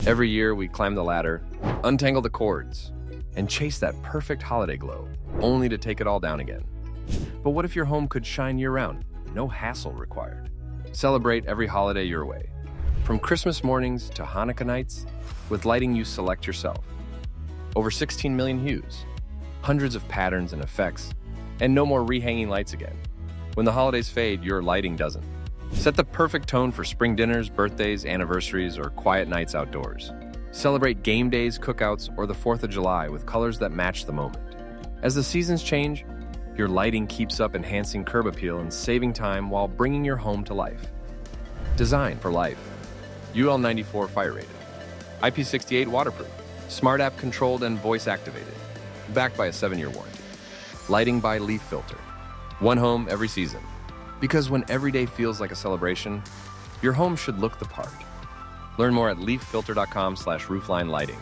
Every year we climb the ladder, untangle the cords, and chase that perfect holiday glow, only to take it all down again. But what if your home could shine year-round? No hassle required. Celebrate every holiday your way. From Christmas mornings to Hanukkah nights, with lighting you select yourself. Over 16 million hues, hundreds of patterns and effects, and no more rehanging lights again. When the holidays fade, your lighting doesn't. Set the perfect tone for spring dinners, birthdays, anniversaries, or quiet nights outdoors. Celebrate game days, cookouts, or the 4th of July with colors that match the moment. As the seasons change, your lighting keeps up enhancing curb appeal and saving time while bringing your home to life. Design for life. UL 94 fire rated. IP68 waterproof. Smart app controlled and voice activated. Backed by a 7-year warranty. Lighting by LeafFilter. One home every season. Because when every day feels like a celebration, your home should look the part. Learn more at leaffilter.com/roofline lighting.